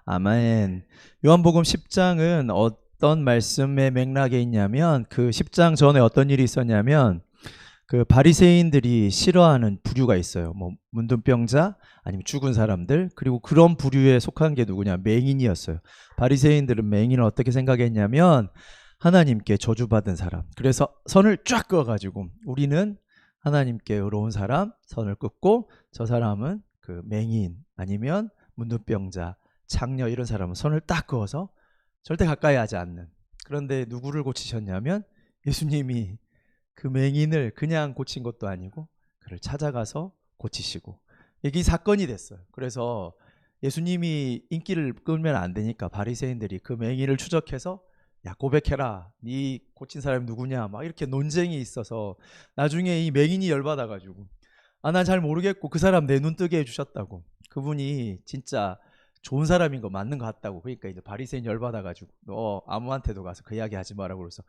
아멘. 요한복음 10장은 어떤 말씀의 맥락에 있냐면 그 10장 전에 어떤 일이 있었냐면 그 바리새인들이 싫어하는 부류가 있어요. 뭐 문둥병자 아니면 죽은 사람들, 그리고 그런 부류에 속한 게 누구냐? 맹인이었어요. 바리새인들은 맹인을 어떻게 생각했냐면 하나님께 저주받은 사람. 그래서 선을 쫙 그어가지고 우리는 하나님께 의로운 사람, 선을 긋고 저 사람은 그 맹인 아니면 문둥병자, 장녀 이런 사람은 선을 딱 그어서 절대 가까이 하지 않는. 그런데 누구를 고치셨냐면 예수님이 그 맹인을 그냥 고친 것도 아니고 그를 찾아가서 고치시고 이게 사건이 됐어요. 그래서 예수님이 인기를 끌면 안 되니까 바리새인들이 그 맹인을 추적해서 야 고백해라, 네 고친 사람이 누구냐 막 이렇게 논쟁이 있어서 나중에 이 맹인이 열받아가지고 난 잘 모르겠고 그 사람 내 눈 뜨게 해주셨다고, 그분이 진짜 좋은 사람인 거 맞는 것 같다고. 그러니까 이제 바리새인 열받아가지고 너 아무한테도 가서 그 이야기 하지 마라고. 그래서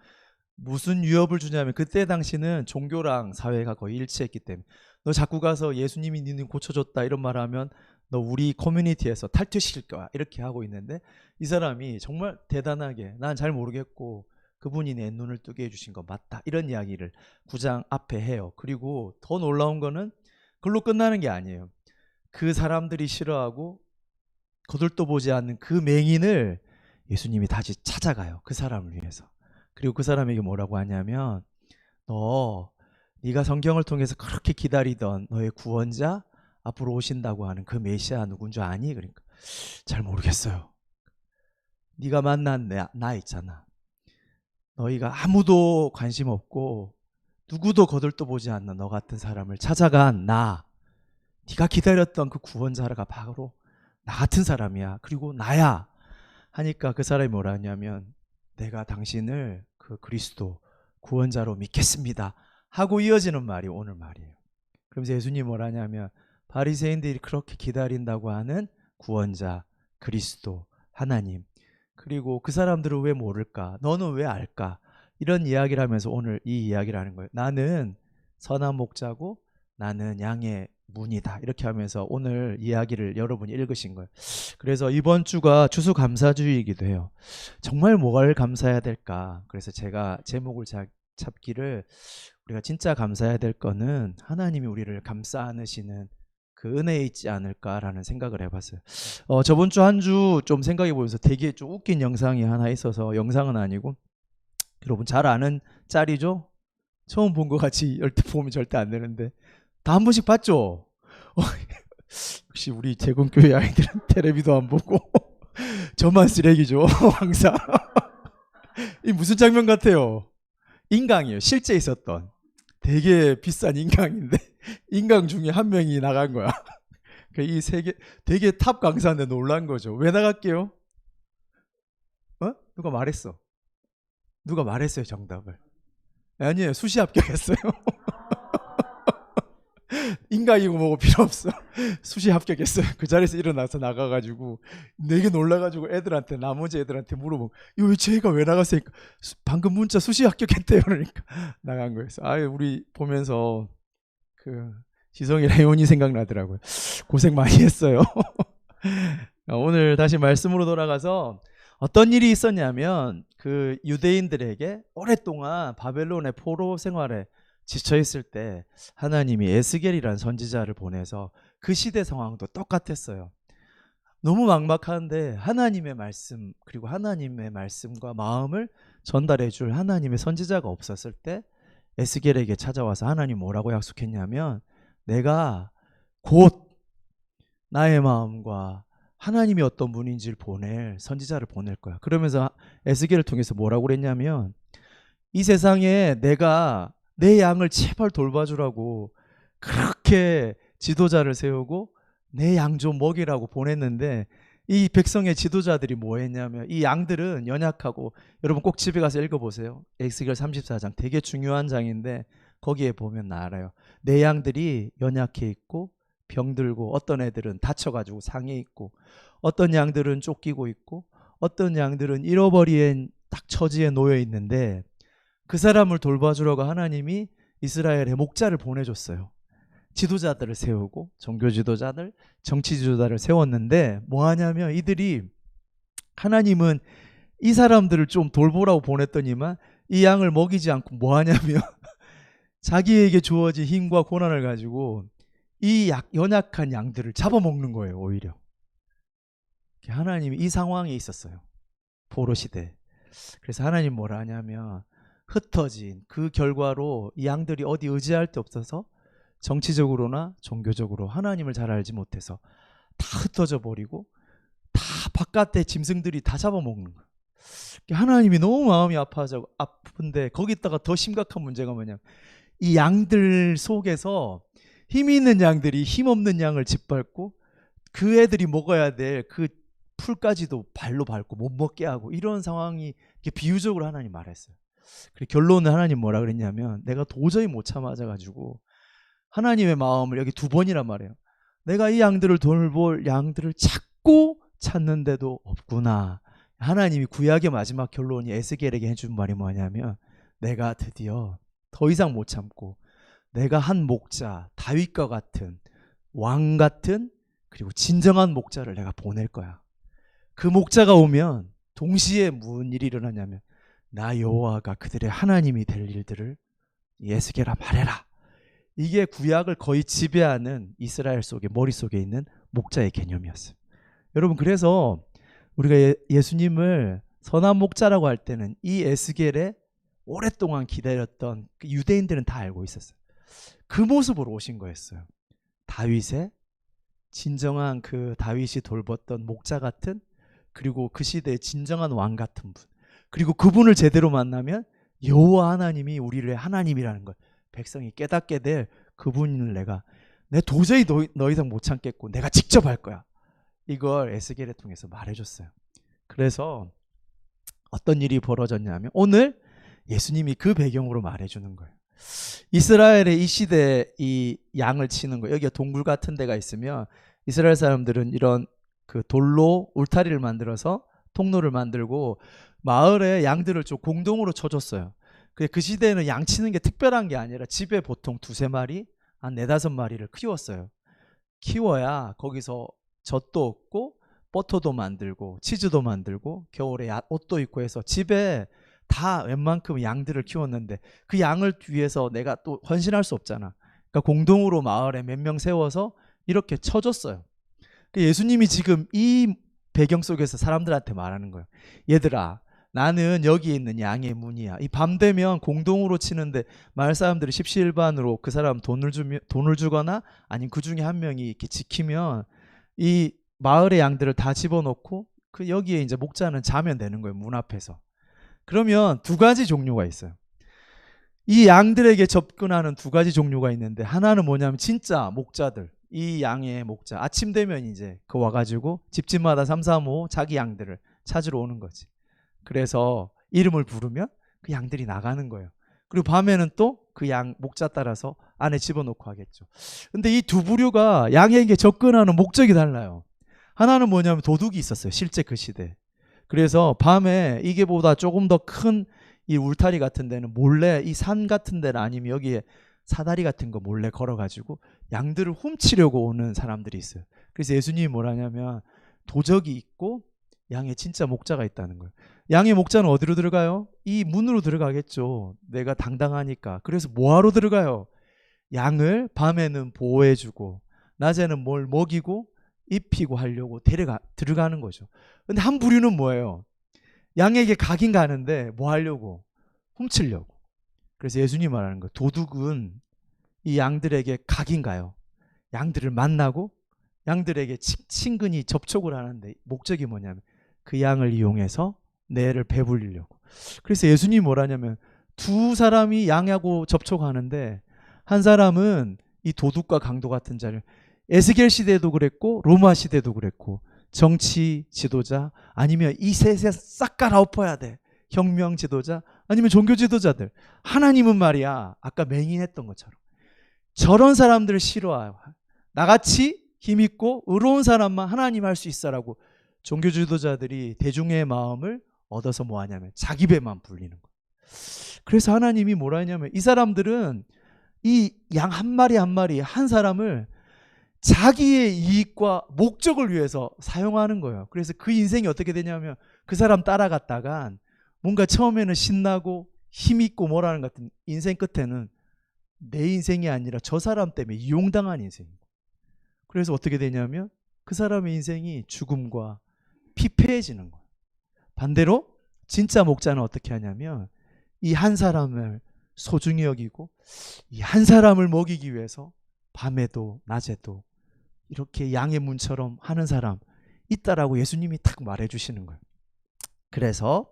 무슨 위협을 주냐면 그때 당시는 종교랑 사회가 거의 일치했기 때문에 너 자꾸 가서 예수님이 니는 고쳐줬다 이런 말 하면 너 우리 커뮤니티에서 탈퇴시킬 거야 이렇게 하고 있는데, 이 사람이 정말 대단하게 난 잘 모르겠고 그분이 내 눈을 뜨게 해주신 거 맞다 이런 이야기를 9장 앞에 해요. 그리고 더 놀라운 거는 그걸로 끝나는 게 아니에요. 그 사람들이 싫어하고 거들떠 보지 않는 그 맹인을 예수님이 다시 찾아가요. 그 사람을 위해서. 그리고 그 사람에게 뭐라고 하냐면 네가 성경을 통해서 그렇게 기다리던 너의 구원자 앞으로 오신다고 하는 그 메시아 누군 줄 아니? 그러니까 잘 모르겠어요. 네가 만난 나 있잖아. 너희가 아무도 관심 없고 누구도 거들떠 보지 않는 너 같은 사람을 찾아간 나, 네가 기다렸던 그 구원자가 바로 나 같은 사람이야. 그리고 나야. 하니까 그 사람이 뭐라 하냐면 내가 당신을 그 그리스도 구원자로 믿겠습니다 하고 이어지는 말이 오늘 말이에요. 그러면서 예수님이 뭐라 하냐면 바리새인들이 그렇게 기다린다고 하는 구원자 그리스도 하나님, 그리고 그 사람들은 왜 모를까? 너는 왜 알까? 이런 이야기를 하면서 오늘 이 이야기를 하는 거예요. 나는 선한 목자고 나는 양의 문이다 이렇게 하면서 오늘 이야기를 여러분이 읽으신 거예요. 그래서 이번 주가 추수감사주의이기도 해요. 정말 뭐를 감사해야 될까? 그래서 제가 제목을 잡기를 우리가 진짜 감사해야 될 거는 하나님이 우리를 감싸 안으시는 그 은혜에 있지 않을까라는 생각을 해봤어요. 저번 주 한 주 좀 생각해 보면서 되게 좀 웃긴 영상이 하나 있어서, 영상은 아니고 여러분 잘 아는 짤이죠? 처음 본 것 같이 열대 보면 절대 안 되는데 다 한 번씩 봤죠? 역시 우리 재건교회 아이들은 텔레비도 안 보고 저만 쓰레기죠 항상. 이 무슨 장면 같아요? 인강이에요. 실제 있었던 되게 비싼 인강인데 인강 중에 한 명이 나간 거야. 이 세계 되게 탑 강사인데 놀란 거죠. 왜 나갈게요? 누가 말했어? 누가 말했어요 정답을? 아니에요, 수시 합격했어요. 인강이고 뭐고 필요 없어. 수시 합격했어요. 그 자리에서 일어나서 나가가지고 되게 놀라가지고 애들한테, 나머지 애들한테 물어보고 이거 왜 쟤가 왜 나갔어요? 방금 문자 수시 합격했대요. 그러니까 나간 거예요. 우리 보면서 그 지성이랑 혜원이 생각나더라고요. 고생 많이 했어요. 오늘 다시 말씀으로 돌아가서 어떤 일이 있었냐면 그 유대인들에게 오랫동안 바벨론의 포로 생활에 지쳐 있을 때 하나님이 에스겔이라는 선지자를 보내서 그 시대 상황도 똑같았어요. 너무 막막한데 하나님의 말씀, 그리고 하나님의 말씀과 마음을 전달해 줄 하나님의 선지자가 없었을 때 에스겔에게 찾아와서 하나님 뭐라고 약속했냐면 내가 곧 나의 마음과 하나님이 어떤 분인지를 보낼 선지자를 보낼 거야. 그러면서 에스겔을 통해서 뭐라고 그랬냐면 이 세상에 내가 내 양을 제발 돌봐주라고 그렇게 지도자를 세우고 내 양 좀 먹이라고 보냈는데 이 백성의 지도자들이 뭐 했냐면 이 양들은 연약하고, 여러분 꼭 집에 가서 읽어보세요. 에스겔 34장 되게 중요한 장인데 거기에 보면 알아요. 내 양들이 연약해 있고 병들고 어떤 애들은 다쳐가지고 상해 있고 어떤 양들은 쫓기고 있고 어떤 양들은 잃어버린 딱 처지에 놓여 있는데 그 사람을 돌봐주려고 하나님이 이스라엘의 목자를 보내줬어요. 지도자들을 세우고 종교 지도자들, 정치 지도자를 세웠는데 뭐 하냐면 이들이 하나님은 이 사람들을 좀 돌보라고 보냈더니만 이 양을 먹이지 않고 뭐 하냐면 자기에게 주어진 힘과 고난을 가지고 이 연약한 양들을 잡아먹는 거예요. 오히려 하나님이 이 상황에 있었어요. 포로 시대. 그래서 하나님 뭐라 하냐면 흩어진 그 결과로 이 양들이 어디 의지할 데 없어서 정치적으로나 종교적으로 하나님을 잘 알지 못해서 다 흩어져 버리고 다 바깥에 짐승들이 다 잡아먹는 거예요. 하나님이 너무 마음이 아픈데 거기다가 더 심각한 문제가 뭐냐면 이 양들 속에서 힘 있는 양들이 힘 없는 양을 짓밟고 그 애들이 먹어야 될 그 풀까지도 발로 밟고 못 먹게 하고 이런 상황이 비유적으로 하나님 말했어요. 그리고 결론은 하나님 뭐라 그랬냐면 내가 도저히 못 참아가지고 하나님의 마음을 여기 2번이란 말이에요. 내가 이 양들을 돌볼 양들을 찾는데도 없구나. 하나님이 구약의 마지막 결론이 에스겔에게 해준 말이 뭐냐면 내가 드디어 더 이상 못 참고 내가 한 목자 다윗과 같은 왕 같은 그리고 진정한 목자를 내가 보낼 거야. 그 목자가 오면 동시에 무슨 일이 일어나냐면 나 여호와가 그들의 하나님이 될 일들을 에스겔아 말해라. 이게 구약을 거의 지배하는 이스라엘 속에 머릿속에 있는 목자의 개념이었어요. 여러분 그래서 우리가 예수님을 선한 목자라고 할 때는 이 에스겔에 오랫동안 기다렸던 그 유대인들은 다 알고 있었어요. 그 모습으로 오신 거였어요. 다윗의 진정한 그 다윗이 돌봤던 목자 같은 그리고 그 시대의 진정한 왕 같은 분 그리고 그분을 제대로 만나면 여호와 하나님이 우리를 하나님이라는 걸 백성이 깨닫게 될 그분을 내가 도저히 너 이상 못 참겠고 내가 직접 할 거야. 이걸 에스겔을 통해서 말해줬어요. 그래서 어떤 일이 벌어졌냐면 오늘 예수님이 그 배경으로 말해주는 거예요. 이스라엘의 이 시대에 이 양을 치는 거 여기가 동굴 같은 데가 있으면 이스라엘 사람들은 이런 그 돌로 울타리를 만들어서 통로를 만들고 마을에 양들을 좀 공동으로 쳐줬어요. 그 시대에는 양 치는 게 특별한 게 아니라 집에 보통 2-3마리 한 4-5마리를 키웠어요. 키워야 거기서 젖도 얻고 버터도 만들고 치즈도 만들고 겨울에 옷도 입고 해서 집에 다 웬만큼 양들을 키웠는데 그 양을 위해서 내가 또 헌신할 수 없잖아. 그러니까 공동으로 마을에 몇 명 세워서 이렇게 쳐줬어요. 예수님이 지금 이 배경 속에서 사람들한테 말하는 거예요. 얘들아 나는 여기 있는 양의 문이야. 이 밤 되면 공동으로 치는데 마을 사람들이 십시일반으로 그 사람 돈을 주거나 아니면 그 중에 한 명이 이렇게 지키면 이 마을의 양들을 다 집어넣고 그 여기에 이제 목자는 자면 되는 거예요. 문 앞에서. 그러면 2가지 종류가 있어요. 이 양들에게 접근하는 2가지 종류가 있는데 하나는 뭐냐면 진짜 목자들 이 양의 목자 아침 되면 이제 그 와가지고 집집마다 3-3-5 자기 양들을 찾으러 오는 거지. 그래서 이름을 부르면 그 양들이 나가는 거예요. 그리고 밤에는 또 그 양 목자 따라서 안에 집어넣고 하겠죠. 근데 이 2 부류가 양에게 접근하는 목적이 달라요. 하나는 뭐냐면 도둑이 있었어요. 실제 그 시대에. 그래서 밤에 이게보다 조금 더 큰 이 울타리 같은 데는 몰래 이 산 같은 데는 아니면 여기에 사다리 같은 거 몰래 걸어가지고 양들을 훔치려고 오는 사람들이 있어요. 그래서 예수님이 뭐라냐면 도적이 있고 양의 진짜 목자가 있다는 거예요. 양의 목자는 어디로 들어가요? 이 문으로 들어가겠죠. 내가 당당하니까. 그래서 뭐하러 들어가요? 양을 밤에는 보호해주고 낮에는 뭘 먹이고 입히고 하려고 들어가는 거죠. 근데 한 부류는 뭐예요? 양에게 가긴 가는데 뭐 하려고? 훔치려고. 그래서 예수님 말하는 거예요. 도둑은 이 양들에게 가긴 가요. 양들을 만나고 양들에게 친근히 접촉을 하는데 목적이 뭐냐면 그 양을 이용해서 뇌를 배불리려고. 그래서 예수님이 뭐라냐면 2 사람이 양하고 접촉하는데 한 사람은 이 도둑과 강도 같은 자를 에스겔 시대도 그랬고 로마 시대도 그랬고 정치 지도자 아니면 이 셋에 싹 갈아엎어야 돼. 혁명 지도자 아니면 종교 지도자들. 하나님은 말이야 아까 맹인했던 것처럼 저런 사람들을 싫어해요. 나같이 힘있고 의로운 사람만 하나님 할 수 있어라고 종교 지도자들이 대중의 마음을 얻어서 뭐하냐면 자기 배만 불리는 거예요. 그래서 하나님이 뭐라 하냐면 이 사람들은 이 양 한 마리 한 마리 한 사람을 자기의 이익과 목적을 위해서 사용하는 거예요. 그래서 그 인생이 어떻게 되냐면 그 사람 따라갔다간 뭔가 처음에는 신나고 힘있고 뭐라는 것 같은 인생 끝에는 내 인생이 아니라 저 사람 때문에 이용당한 인생이에요. 그래서 어떻게 되냐면 그 사람의 인생이 죽음과 피폐해지는 거예요. 반대로 진짜 목자는 어떻게 하냐면 이 한 사람을 소중히 여기고 이 한 사람을 먹이기 위해서 밤에도 낮에도 이렇게 양의 문처럼 하는 사람 있다라고 예수님이 딱 말해주시는 거예요. 그래서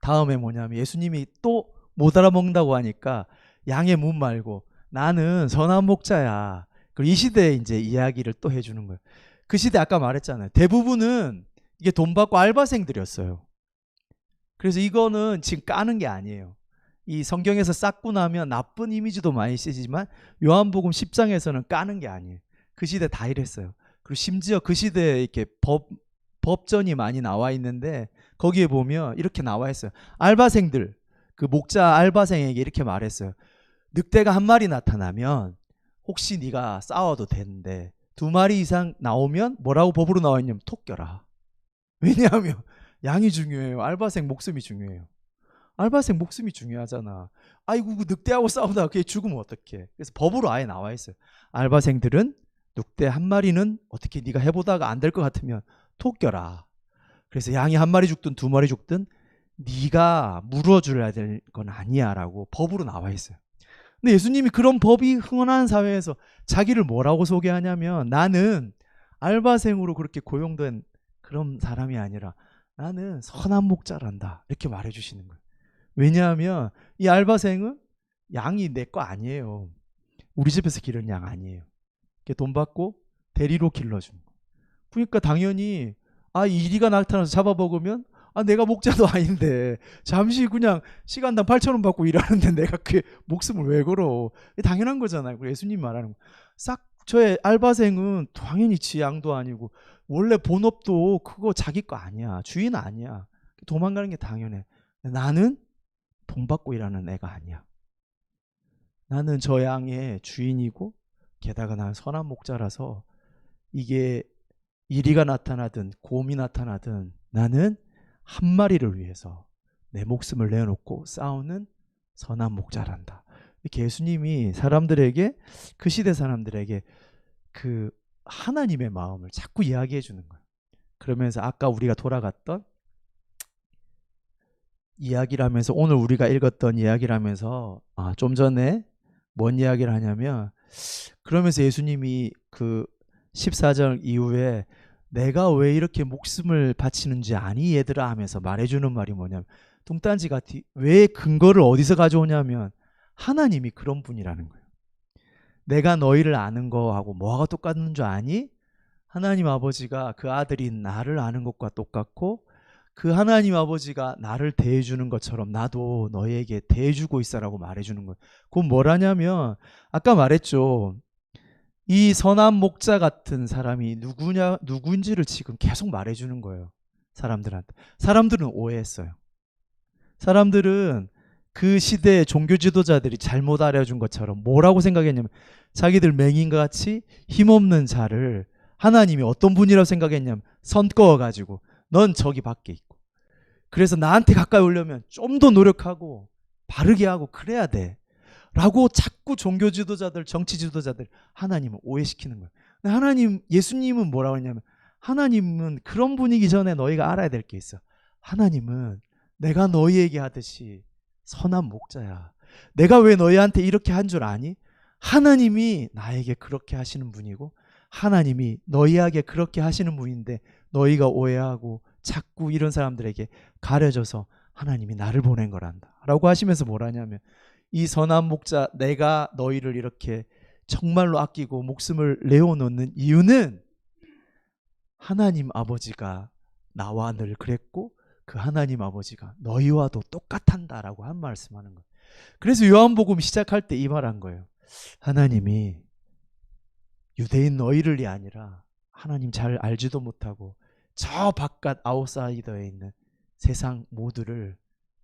다음에 뭐냐면 예수님이 또 못 알아먹는다고 하니까 양의 문 말고 나는 선한 목자야. 그리고 이 시대에 이제 이야기를 또 해주는 거예요. 그 시대 아까 말했잖아요. 대부분은 이게 돈 받고 알바생들이었어요. 그래서 이거는 지금 까는 게 아니에요. 이 성경에서 쌓고 나면 나쁜 이미지도 많이 쓰지만 요한복음 10장에서는 까는 게 아니에요. 그 시대 다 이랬어요. 그리고 심지어 그 시대에 이렇게 법전이 많이 나와 있는데 거기에 보면 이렇게 나와 있어요. 알바생들, 그 목자 알바생에게 이렇게 말했어요. 늑대가 한 마리 나타나면 혹시 네가 싸워도 되는데 두 마리 이상 나오면 뭐라고 법으로 나와 있냐면 톡 껴라. 왜냐하면 양이 중요해요. 알바생 목숨이 중요해요. 알바생 목숨이 중요하잖아. 아이고 그 늑대하고 싸우다가 그게 죽으면 어떡해. 그래서 법으로 아예 나와 있어요. 알바생들은 늑대 한 마리는 어떻게 네가 해보다가 안 될 것 같으면 톡 껴라. 그래서 양이 한 마리 죽든 두 마리 죽든 네가 물어줘야 될 건 아니야 라고 법으로 나와 있어요. 근데 예수님이 그런 법이 흥한한 사회에서 자기를 뭐라고 소개하냐면 나는 알바생으로 그렇게 고용된 그런 사람이 아니라 나는 선한 목자란다 이렇게 말해주시는 거예요. 왜냐하면 이 알바생은 양이 내 거 아니에요. 우리 집에서 기른 양 아니에요. 돈 받고 대리로 길러준 거. 그러니까 당연히 이리가 나타나서 잡아먹으면 내가 목자도 아닌데 잠시 그냥 시간당 8,000원 받고 일하는데 내가 그 목숨을 왜 걸어. 당연한 거잖아요. 예수님 말하는 거. 싹 저의 알바생은 당연히 지 양도 아니고 원래 본업도 그거 자기 거 아니야. 주인 아니야. 도망가는 게 당연해. 나는 돈 받고 일하는 애가 아니야. 나는 저 양의 주인이고 게다가 나는 선한 목자라서 이게 이리가 나타나든 곰이 나타나든 나는 한 마리를 위해서 내 목숨을 내어놓고 싸우는 선한 목자란다. 이렇게 예수님이 사람들에게 그 시대 사람들에게 그 하나님의 마음을 자꾸 이야기해 주는 거예요. 그러면서 아까 우리가 돌아갔던 이야기를 하면서 오늘 우리가 읽었던 이야기를 하면서 좀 전에 뭔 이야기를 하냐면 그러면서 예수님이 그 14절 이후에 내가 왜 이렇게 목숨을 바치는지 아니 얘들아 하면서 말해주는 말이 뭐냐면 뚱딴지 같이 왜 근거를 어디서 가져오냐면 하나님이 그런 분이라는 거예요. 내가 너희를 아는 거하고 뭐가 똑같은 줄 아니? 하나님 아버지가 그 아들인 나를 아는 것과 똑같고 그 하나님 아버지가 나를 대해주는 것처럼 나도 너희에게 대해주고 있어라고 말해주는 거예요. 그건 뭐라냐면 아까 말했죠. 이 선한 목자 같은 사람이 누군지를 지금 계속 말해주는 거예요. 사람들한테. 사람들은 오해했어요. 사람들은 그 시대의 종교 지도자들이 잘못 알려준 것처럼 뭐라고 생각했냐면 자기들 맹인과 같이 힘없는 자를 하나님이 어떤 분이라고 생각했냐면 선 그어가지고 넌 저기 밖에 있고 그래서 나한테 가까이 오려면 좀 더 노력하고 바르게 하고 그래야 돼 라고 자꾸 종교 지도자들 정치 지도자들 하나님을 오해시키는 거예요. 근데 하나님 예수님은 뭐라고 했냐면 하나님은 그런 분이기 전에 너희가 알아야 될 게 있어. 하나님은 내가 너희에게 하듯이 선한 목자야. 내가 왜 너희한테 이렇게 한 줄 아니? 하나님이 나에게 그렇게 하시는 분이고 하나님이 너희에게 그렇게 하시는 분인데 너희가 오해하고 자꾸 이런 사람들에게 가려져서 하나님이 나를 보낸 거란다 라고 하시면서 뭐라냐면 이 선한 목자 내가 너희를 이렇게 정말로 아끼고 목숨을 내어놓는 이유는 하나님 아버지가 나와 늘 그랬고 그 하나님 아버지가 너희와도 똑같단다라고 한 말씀하는 거예요. 그래서 요한복음 시작할 때 이 말 한 거예요. 하나님이 유대인 너희를이 아니라 하나님 잘 알지도 못하고 저 바깥 아웃사이더에 있는 세상 모두를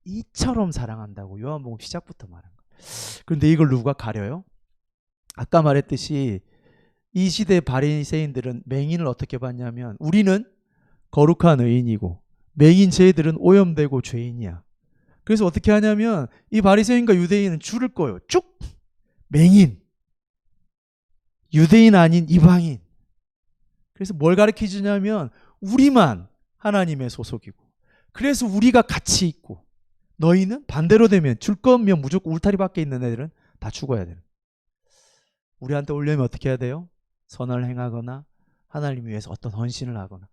이처럼 사랑한다고 요한복음 시작부터 말한 거예요. 그런데 이걸 누가 가려요? 아까 말했듯이 이 시대 바리새인들은 맹인을 어떻게 봤냐면 우리는 거룩한 의인이고 맹인 쟤들은 오염되고 죄인이야. 그래서 어떻게 하냐면 이 바리새인과 유대인은 줄을 꺼요. 쭉 맹인, 유대인 아닌 이방인. 그래서 뭘 가르쳐주냐면 우리만 하나님의 소속이고 그래서 우리가 같이 있고 너희는 반대로 되면 줄 거면 무조건 울타리 밖에 있는 애들은 다 죽어야 되는. 우리한테 오려면 어떻게 해야 돼요? 선을 행하거나 하나님 위해서 어떤 헌신을 하거나.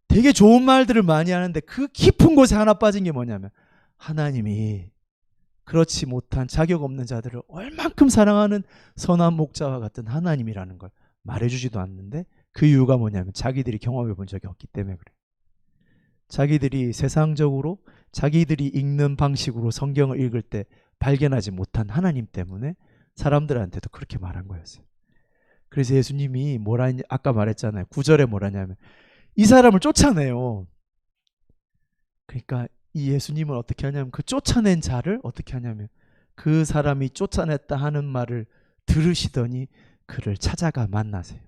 되게 좋은 말들을 많이 하는데 그 깊은 곳에 하나 빠진 게 뭐냐면 하나님이 그렇지 못한 자격 없는 자들을 얼만큼 사랑하는 선한 목자와 같은 하나님이라는 걸 말해주지도 않는데 그 이유가 뭐냐면 자기들이 경험해 본 적이 없기 때문에 그래요. 자기들이 세상적으로 자기들이 읽는 방식으로 성경을 읽을 때 발견하지 못한 하나님 때문에 사람들한테도 그렇게 말한 거였어요. 그래서 예수님이 뭐라 아까 말했잖아요. 9절에 뭐라냐면 이 사람을 쫓아내요. 그러니까 이 예수님은 어떻게 하냐면 그 쫓아낸 자를 어떻게 하냐면 그 사람이 쫓아냈다 하는 말을 들으시더니 그를 찾아가 만나세요.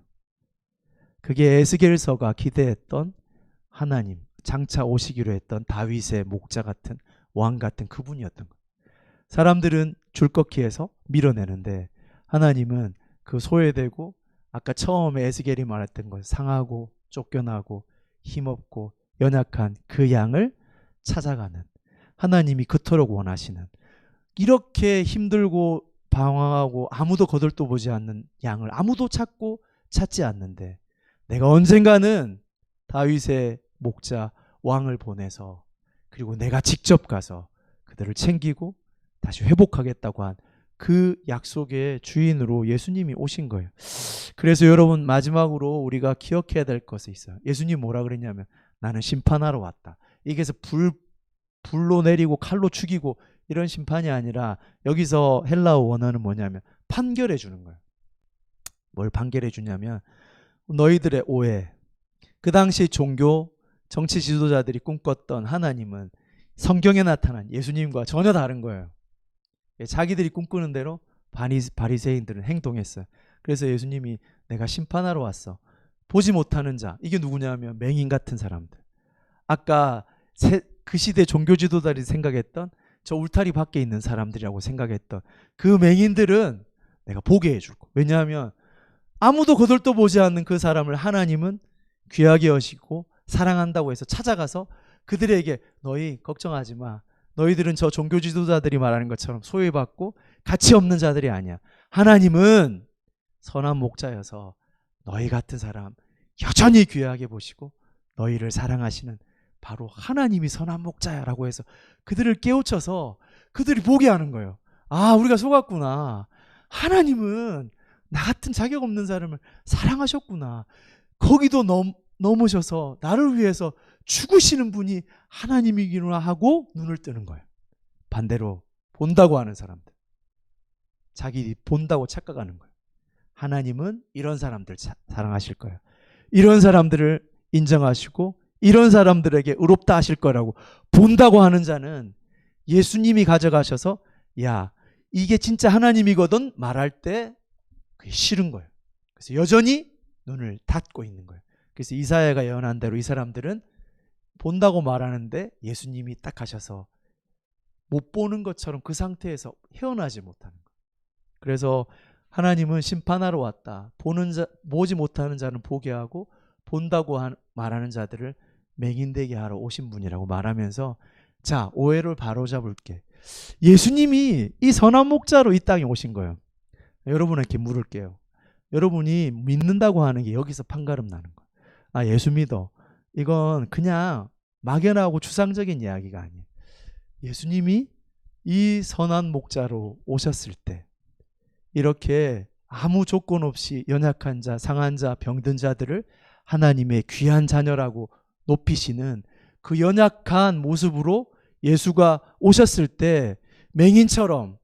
그게 에스겔서가 기대했던 하나님, 장차 오시기로 했던 다윗의 목자 같은 왕 같은 그분이었던 거예요. 사람들은 줄꺾기에서 밀어내는데 하나님은 그 소외되고 아까 처음에 에스겔이 말했던 것 상하고 쫓겨나고 힘없고 연약한 그 양을 찾아가는 하나님이 그토록 원하시는 이렇게 힘들고 방황하고 아무도 거들떠보지 않는 양을 아무도 찾지 않는데 내가 언젠가는 다윗의 목자 왕을 보내서 그리고 내가 직접 가서 그들을 챙기고 다시 회복하겠다고 한 그 약속의 주인으로 예수님이 오신 거예요. 그래서 여러분 마지막으로 우리가 기억해야 될 것이 있어요. 예수님 뭐라 그랬냐면 나는 심판하러 왔다. 이게서 불로 내리고 칼로 죽이고 이런 심판이 아니라 여기서 헬라어 원어는 뭐냐면 판결해 주는 거예요. 뭘 판결해 주냐면 너희들의 오해. 그 당시 종교 정치 지도자들이 꿈꿨던 하나님은 성경에 나타난 예수님과 전혀 다른 거예요. 자기들이 꿈꾸는 대로 바리새인들은 행동했어요. 그래서 예수님이 내가 심판하러 왔어. 보지 못하는 자. 이게 누구냐면 맹인 같은 사람들. 아까 그 시대 종교 지도자들이 생각했던 저 울타리 밖에 있는 사람들이라고 생각했던 그 맹인들은 내가 보게 해줄 거. 왜냐하면 아무도 거들떠보지 않는 그 사람을 하나님은 귀하게 여시고 사랑한다고 해서 찾아가서 그들에게 너희 걱정하지 마. 너희들은 저 종교 지도자들이 말하는 것처럼 소외받고 가치 없는 자들이 아니야. 하나님은 선한 목자여서 너희 같은 사람 여전히 귀하게 보시고 너희를 사랑하시는 바로 하나님이 선한 목자야라고 해서 그들을 깨우쳐서 그들이 보게 하는 거예요. 아, 우리가 속았구나. 하나님은 나 같은 자격 없는 사람을 사랑하셨구나. 거기도 넘으셔서 나를 위해서 죽으시는 분이 하나님이구나 하고 눈을 뜨는 거예요. 반대로 본다고 하는 사람들. 자기 본다고 착각하는 거예요. 하나님은 이런 사람들 사랑하실 거예요. 이런 사람들을 인정하시고 이런 사람들에게 의롭다 하실 거라고 본다고 하는 자는 예수님이 가져가셔서 야, 이게 진짜 하나님이거든 말할 때 그게 싫은 거예요. 그래서 여전히 눈을 닫고 있는 거예요. 그래서 이사야가 예언한 대로 이 사람들은 본다고 말하는데 예수님이 딱 하셔서 못 보는 것처럼 그 상태에서 헤어나지 못하는 거예요. 그래서 하나님은 심판하러 왔다. 보지 못하는 자는 보게 하고 본다고 말하는 자들을 맹인되게 하러 오신 분이라고 말하면서 자, 오해를 바로잡을게. 예수님이 이 선한 목자로 이 땅에 오신 거예요. 여러분에게 물을게요. 여러분이 믿는다고 하는 게 여기서 판가름 나는 거예요. 아, 예수 믿어. 이건 그냥 막연하고 추상적인 이야기가 아니에요. 예수님이 이 선한 목자로 오셨을 때 이렇게 아무 조건 없이 연약한 자, 상한 자, 병든 자들을 하나님의 귀한 자녀라고 높이시는 그 연약한 모습으로 예수가 오셨을 때 맹인처럼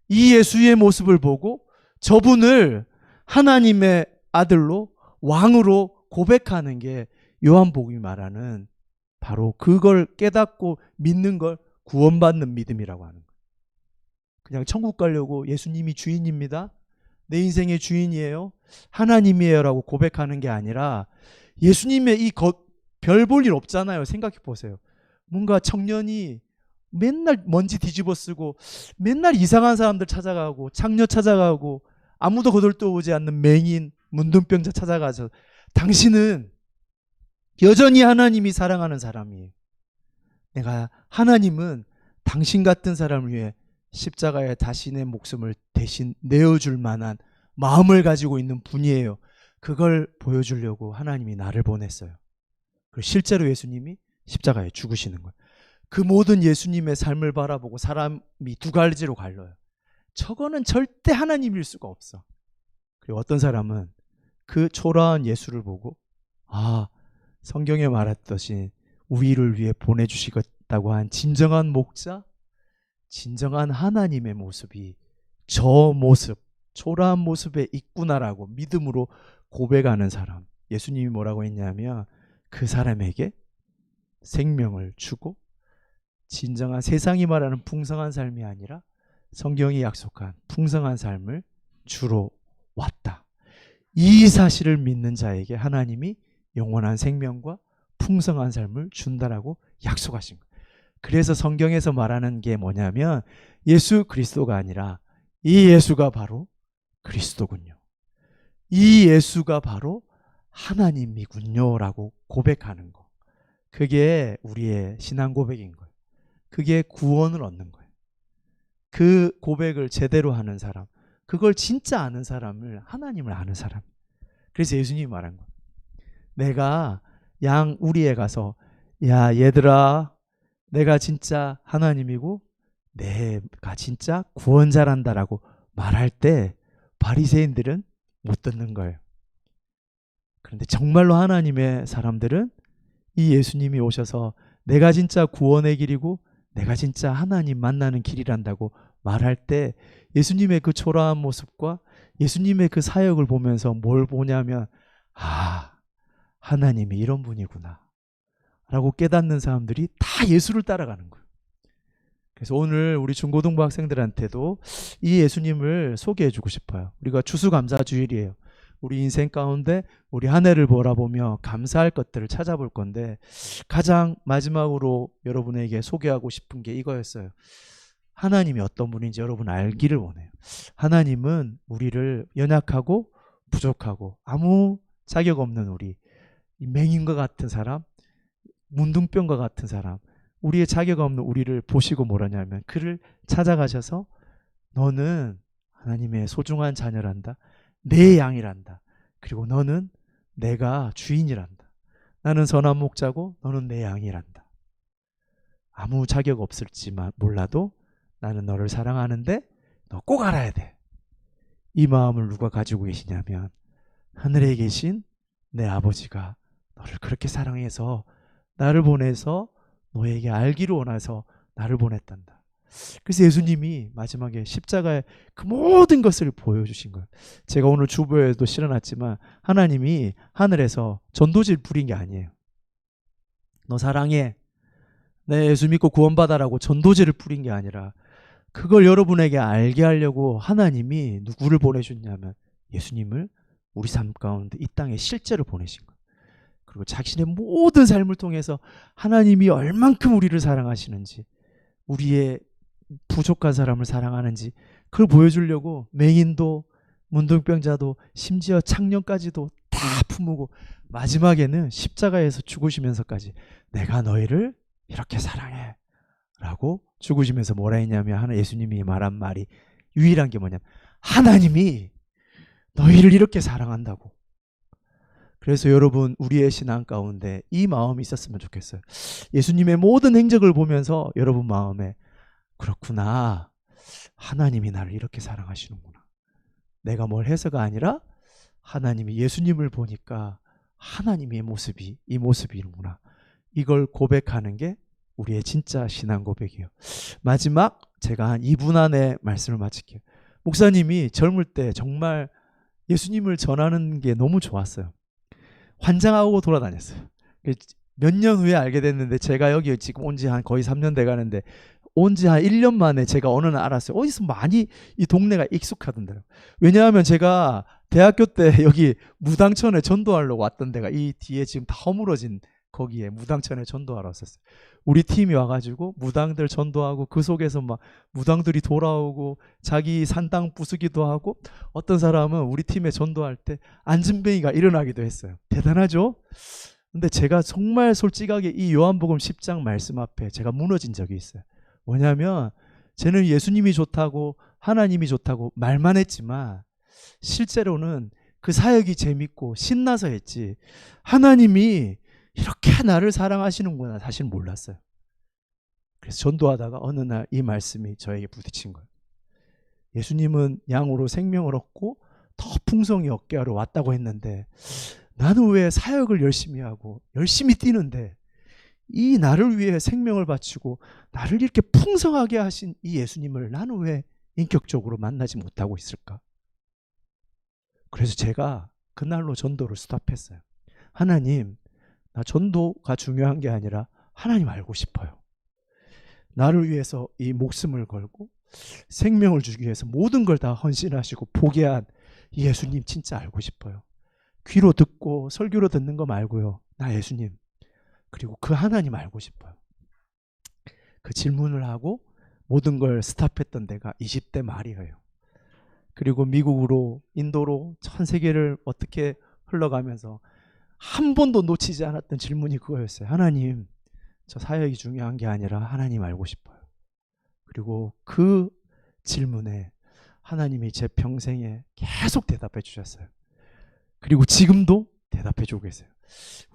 이 예수의 모습을 보고 저분을 하나님의 아들로 왕으로 고백하는 게 요한복음이 말하는 바로 그걸 깨닫고 믿는 걸 구원받는 믿음이라고 하는 거예요. 그냥 천국 가려고 예수님이 주인입니다, 내 인생의 주인이에요, 하나님이에요 라고 고백하는 게 아니라 예수님의 이 별 볼 일 없잖아요. 생각해 보세요. 뭔가 청년이 맨날 먼지 뒤집어 쓰고 맨날 이상한 사람들 찾아가고 창녀 찾아가고 아무도 거들떠오지 않는 맹인 문둥병자 찾아가서 당신은 여전히 하나님이 사랑하는 사람이에요. 내가 하나님은 당신 같은 사람을 위해 십자가에 자신의 목숨을 대신 내어줄 만한 마음을 가지고 있는 분이에요. 그걸 보여주려고 하나님이 나를 보냈어요. 그리고 실제로 예수님이 십자가에 죽으시는 거예요. 그 모든 예수님의 삶을 바라보고 사람이 두 가지로 갈려요. 저거는 절대 하나님일 수가 없어. 그리고 어떤 사람은 그 초라한 예수를 보고 성경에 말했듯이 우리를 위해 보내주시겠다고 한 진정한 목자, 진정한 하나님의 모습이 저 모습, 초라한 모습에 있구나라고 믿음으로 고백하는 사람, 예수님이 뭐라고 했냐면 그 사람에게 생명을 주고 진정한 세상이 말하는 풍성한 삶이 아니라 성경이 약속한 풍성한 삶을 주러 왔다. 이 사실을 믿는 자에게 하나님이 영원한 생명과 풍성한 삶을 준다라고 약속하신 거예요. 그래서 성경에서 말하는 게 뭐냐면 예수 그리스도가 아니라 이 예수가 바로 그리스도군요, 이 예수가 바로 하나님이군요 라고 고백하는 거. 그게 우리의 신앙 고백인 거예요. 그게 구원을 얻는 거예요. 그 고백을 제대로 하는 사람, 그걸 진짜 아는 사람을 하나님을 아는 사람. 그래서 예수님이 말한 거예요. 내가 양 우리에 가서 야 얘들아, 내가 진짜 하나님이고 내가 진짜 구원자란다라고 말할 때 바리새인들은 못 듣는 거예요. 그런데 정말로 하나님의 사람들은 이 예수님이 오셔서 내가 진짜 구원의 길이고 내가 진짜 하나님 만나는 길이란다고 말할 때 예수님의 그 초라한 모습과 예수님의 그 사역을 보면서 뭘 보냐면 하나님이 이런 분이구나 라고 깨닫는 사람들이 다 예수를 따라가는 거예요. 그래서 오늘 우리 중고등부 학생들한테도 이 예수님을 소개해 주고 싶어요. 우리가 추수감사주일이에요. 우리 인생 가운데 우리 한 해를 바라보며 감사할 것들을 찾아볼 건데 가장 마지막으로 여러분에게 소개하고 싶은 게 이거였어요. 하나님이 어떤 분인지 여러분 알기를 원해요. 하나님은 우리를 연약하고 부족하고 아무 자격 없는 우리, 맹인과 같은 사람, 문둥병과 같은 사람, 우리의 자격 없는 우리를 보시고 뭐라냐면 그를 찾아가셔서 너는 하나님의 소중한 자녀란다, 내 양이란다, 그리고 너는 내가 주인이란다, 나는 선한 목자고 너는 내 양이란다, 아무 자격 없을지만 몰라도 나는 너를 사랑하는데 너 꼭 알아야 돼. 이 마음을 누가 가지고 계시냐면 하늘에 계신 내 아버지가 너를 그렇게 사랑해서 나를 보내서 너에게 알기를 원해서 나를 보냈단다. 그래서 예수님이 마지막에 십자가에 그 모든 것을 보여주신 거예요. 제가 오늘 주보에도 실어놨지만 하나님이 하늘에서 전도지를 뿌린 게 아니에요. 너 사랑해, 내 예수 믿고 구원받아라고 전도지를 뿌린 게 아니라 그걸 여러분에게 알게 하려고 하나님이 누구를 보내셨냐면 예수님을 우리 삶 가운데 이 땅에 실제로 보내신 거예요. 그리고 자신의 모든 삶을 통해서 하나님이 얼만큼 우리를 사랑하시는지, 우리의 부족한 사람을 사랑하는지 그걸 보여주려고 맹인도 문둥병자도 심지어 창녀까지도 다 품고 마지막에는 십자가에서 죽으시면서까지 내가 너희를 이렇게 사랑해 라고 죽으시면서 뭐라 했냐면 예수님이 말한 말이 유일한 게 뭐냐면 하나님이 너희를 이렇게 사랑한다고. 그래서 여러분 우리의 신앙 가운데 이 마음이 있었으면 좋겠어요. 예수님의 모든 행적을 보면서 여러분 마음에 그렇구나, 하나님이 나를 이렇게 사랑하시는구나, 내가 뭘 해서가 아니라 하나님이 예수님을 보니까 하나님의 모습이 이 모습이구나, 이걸 고백하는 게 우리의 진짜 신앙 고백이에요. 마지막 제가 한 2분 안에 말씀을 마칠게요. 목사님이 젊을 때 정말 예수님을 전하는 게 너무 좋았어요. 환장하고 돌아다녔어요. 몇 년 후에 알게 됐는데 제가 여기 지금 온 지 한 거의 3년 돼 가는데 온 지 한 1년 만에 제가 어느 날 알았어요. 어디서 많이 이 동네가 익숙하던데요. 왜냐하면 제가 대학교 때 여기 무당천에 전도하려고 왔던 데가 이 뒤에 지금 다 허물어진 거기에 무당천에 전도하러 왔었어요. 우리 팀이 와가지고 무당들 전도하고 그 속에서 막 무당들이 돌아오고 자기 산당 부수기도 하고 어떤 사람은 우리 팀에 전도할 때 안진뱅이가 일어나기도 했어요. 대단하죠? 근데 제가 정말 솔직하게 이 요한복음 10장 말씀 앞에 제가 무너진 적이 있어요. 뭐냐면 쟤는 예수님이 좋다고 하나님이 좋다고 말만 했지만 실제로는 그 사역이 재밌고 신나서 했지 하나님이 이렇게 나를 사랑하시는구나 사실 몰랐어요. 그래서 전도하다가 어느 날 이 말씀이 저에게 부딪힌 거예요. 예수님은 양으로 생명을 얻고 더 풍성히 얻게 하러 왔다고 했는데 나는 왜 사역을 열심히 하고 열심히 뛰는데 이 나를 위해 생명을 바치고 나를 이렇게 풍성하게 하신 이 예수님을 나는 왜 인격적으로 만나지 못하고 있을까? 그래서 제가 그날로 전도를 스탑했어요. 하나님, 나 전도가 중요한 게 아니라 하나님 알고 싶어요. 나를 위해서 이 목숨을 걸고 생명을 주기 위해서 모든 걸 다 헌신하시고 포기한 이 예수님 진짜 알고 싶어요. 귀로 듣고 설교로 듣는 거 말고요. 나 예수님 그리고 그 하나님 알고 싶어요. 그 질문을 하고 모든 걸 스탑했던 데가 20대 말이에요. 그리고 미국으로 인도로 전 세계를 어떻게 흘러가면서 한 번도 놓치지 않았던 질문이 그거였어요. 하나님, 저 사역이 중요한 게 아니라 하나님 알고 싶어요. 그리고 그 질문에 하나님이 제 평생에 계속 대답해 주셨어요. 그리고 지금도 대답해 주고 계세요.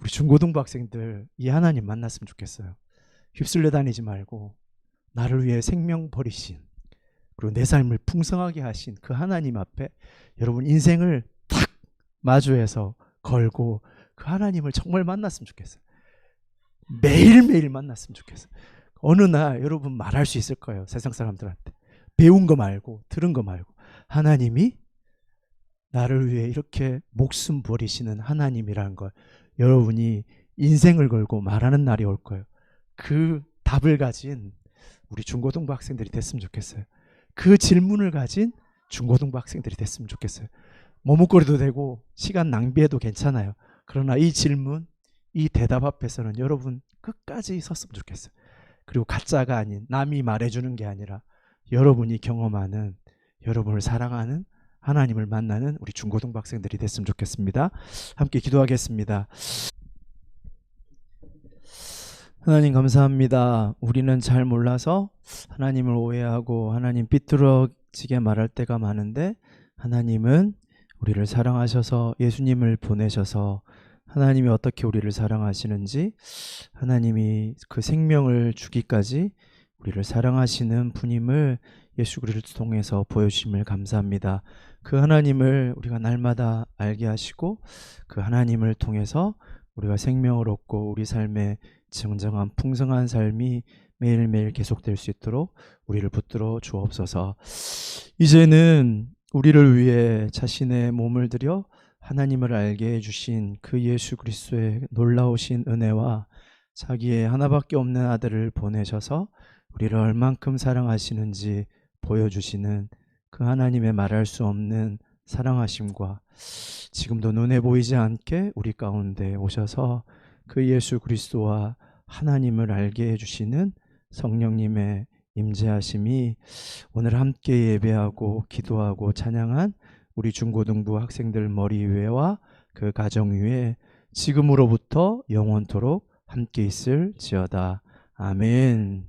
우리 중고등부 학생들 이 하나님 만났으면 좋겠어요. 휩쓸려 다니지 말고 나를 위해 생명 버리신 그리고 내 삶을 풍성하게 하신 그 하나님 앞에 여러분 인생을 탁 마주해서 걸고 그 하나님을 정말 만났으면 좋겠어요. 매일매일 만났으면 좋겠어요. 어느 날 여러분 말할 수 있을 거예요. 세상 사람들한테. 배운 거 말고 들은 거 말고 하나님이 나를 위해 이렇게 목숨 버리시는 하나님이라는 걸 여러분이 인생을 걸고 말하는 날이 올 거예요. 그 답을 가진 우리 중고등부 학생들이 됐으면 좋겠어요. 그 질문을 가진 중고등부 학생들이 됐으면 좋겠어요. 머뭇거려도 되고 시간 낭비해도 괜찮아요. 그러나 이 질문, 이 대답 앞에서는 여러분 끝까지 섰으면 좋겠어요. 그리고 가짜가 아닌 남이 말해주는 게 아니라 여러분이 경험하는 여러분을 사랑하는 하나님을 만나는 우리 중고등부 학생들이 됐으면 좋겠습니다. 함께 기도하겠습니다. 하나님 감사합니다. 우리는 잘 몰라서 하나님을 오해하고 하나님 삐뚤어지게 말할 때가 많은데 하나님은 우리를 사랑하셔서 예수님을 보내셔서 하나님이 어떻게 우리를 사랑하시는지 하나님이 그 생명을 주기까지 우리를 사랑하시는 분임을 예수 그리스도를 통해서 보여주심을 감사합니다. 그 하나님을 우리가 날마다 알게 하시고 그 하나님을 통해서 우리가 생명을 얻고 우리 삶에 정정한 풍성한 삶이 매일매일 계속될 수 있도록 우리를 붙들어 주옵소서. 이제는 우리를 위해 자신의 몸을 들여 하나님을 알게 해주신 그 예수 그리스도의 놀라우신 은혜와 자기의 하나밖에 없는 아들을 보내셔서 우리를 얼만큼 사랑하시는지 보여주시는 그 하나님의 말할 수 없는 사랑하심과 지금도 눈에 보이지 않게 우리 가운데 오셔서 그 예수 그리스도와 하나님을 알게 해주시는 성령님의 임재하심이 오늘 함께 예배하고 기도하고 찬양한 우리 중고등부 학생들 머리 위에와 그 가정 위에 지금으로부터 영원토록 함께 있을지어다. 아멘.